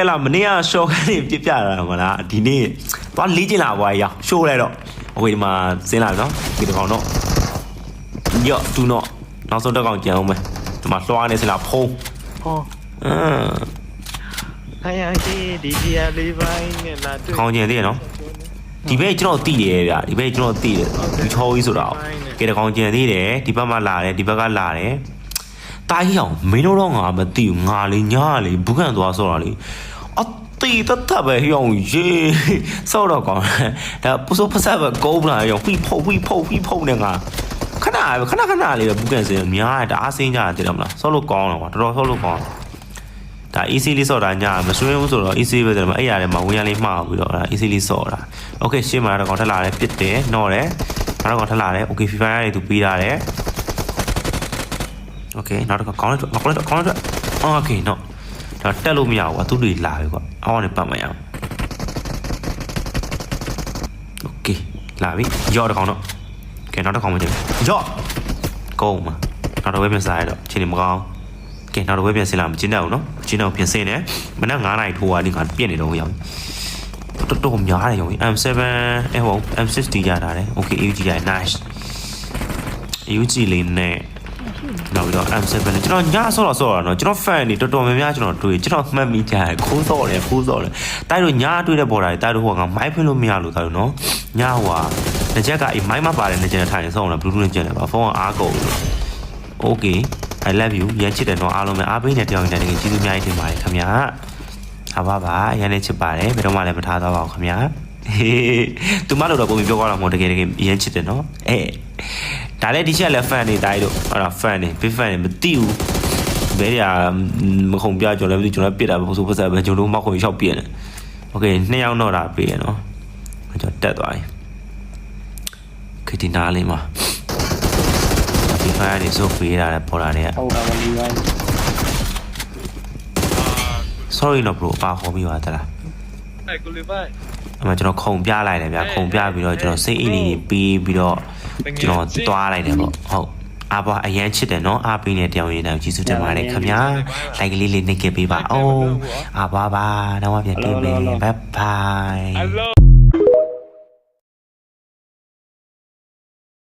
ဲလာမနေ့ကရှော့ကနေပြပြတာမလားဒီနေ့သွားလေးကျင်လာပွားရအောင်ရှိုးလိုက်တော့โอเคဒီမှာစင်းလာပြီနော်ဒီကောင်တော့ရော့တူတော့နောက်ဆုံးတစ်ကောင်ကြံအောင်မယ်ဒီမှာလွှားနေစင်လာဖုံးဟောခိုင်ရရှိဒီဒီအလေးပိုင်းနဲ့လာတွေ့ခေါင်းကျင်သေးရနော်ဒီဘက်ကျွန်တော်တိတယ်ဗျဒီဘက်ကျွန်တော်တိတယ်ဒီချောကြီးဆိုတော့ကဲတကောင်ကျင်သေးတယ်ဒီဘက်မှာလာတယ်ဒီဘက်ကလာတယ်တားကြီးအောင်မင်းတို့တော့ငါမသိဘူးငါလေးညားလေးဘူးကန်သွားဆော့တာလေအတီတတ်ပဲဟိုင်ရေဆော့တော့ကောင်းဒါပစိုးဖဆက်ပဲကုန်းလာရောပြီးဖုတ်နေငါခဏလေးဘူးကန်စင်များတာအားစင်းကြတယ်မလားဆော့လို့ကောင်းတော့တော်တော်ဆော့လို့ကောင်းဒါ easy လေးဆော့တာညာမဆွေးဘူးဆိုတော့ easy ပဲတယ်မှာအဲ့ရတယ်မှာဝင်ရလေးမှားပြီးတော့ဒါ easy လေးဆော့တာโอเคရှင်းမှာတော့ကောင်ထက်လာတယ်ပြစ်တယ်နော်တယ်နောက်တော့ကောင်ထက်လာတယ်โอเค FIFA ရည်သူပြီးထားတယ်โอเคနောက်တော့ကောင်းလိုက်โอเคနော်ဒါတက်လို့မရဘူးသူတွေလာပြီကွာအောင်းနေပတ်မရအောင်โอเคလာပြီရော့တော့ကောင်းတော့โอเคနောက်တော့ကောင်းမကြည့်ရော့ကောင်းမှာနောက်တော့ဝဲပြန်စားရတော့ချင်းနေမကောင်းကဲနောက်တော့ဝဲပြန်စင်လာမကျင်းတော့ဘူးနော်ကျင်းတော့ပြန်စင်တယ်မနက်9 နာရီထိုးတာဒီကပြည့်နေတော့ရောက်တော်များတယ်ရော M7 ဟို M60 ရတာတယ်โอเค AUG ရ nice AUG လေးနဲ့နောက်ပြီးတော့ M7 နဲ့ကျွန်တော်ညဆော့တော့နော်ကျွန်တော် fan တွေတော်တော်များများကျွန်တော်တွေ့ကျွန်တော်မှတ်မိကြတယ်ခိုးစော့တယ်တိုက်လို့ညတွေ့တဲ့ပေါ်တာတိုက်လို့ဟိုကမိုက်ဖွင့်လို့မရလို့တိုက်လို့နော်ညဟိုကတစ်ချက်ကအေးမိုက်မပါတယ်နဲ့ကျန်ထိုင်ဆော့တော့ Bluetooth နဲ့ကျန်တယ်ပါဖုန်းကအားကုန်လို့ Okay I love you ရချစ်တယ်နော်အားလုံးပဲအားပေးနေတောင်းနေတယ်ကျေးဇူးအများကြီးတင်ပါတယ်ခင်ဗျာအားပါရမ်းနေချစ်ပါတယ်ဘယ်တော့မှလည်းမထားတော့ပါဘူးခင်ဗျာသူမလို့တော့ပုံပြပြောကြတာမဟုတ်တကယ်ရမ်းချစ်တယ်နော်ဒါလည်းဒီချက်လည်း fan တွေတိုင်းလို့အဲ့ဒါ fan တွေ big fan တွေမသိဘူးဘယ်ရာမခုံပြကျွန်တော်လည်းမသိကျွန်တော်ပြစ်တာပဲဆိုပတ်စပ်ပဲကျွန်တော်မောက်ခုံရှောက်ပြည့်တယ် Okay 2ယောက်တော့တာပေးရနော်ကျွန်တော်တက်သွားပြီခတိနာလေးမှာဒီဖိုင်လေးစုပ်ပေးရတယ်ပေါ်လာတယ်ဟုတ်တာပါဒီပိုင်း sorry နော် bro ပါခေါ်ပြီးပါတလားအဲ့ကိုလေးပိုင်းအမှကျွန်တော်ခုံပြလိုက်တယ်ဗျာခုံပြပြီးတော့ကျွန်တော်စိတ်အိတ်လေးပြီးပြီးတော့ကျွန်တော်သွားလိုက်တယ်ပေါ့ဟုတ်အားပါအရန်ချစ်တယ်နော်အားပေးနေတရားဝင်နေကျေးဇူးတင်ပါတယ်ခင်ဗျာ like လေးနှိပ်ခဲ့ပေးပါအောင်အားပါတော့ပြန်တွေ့မယ် bye bye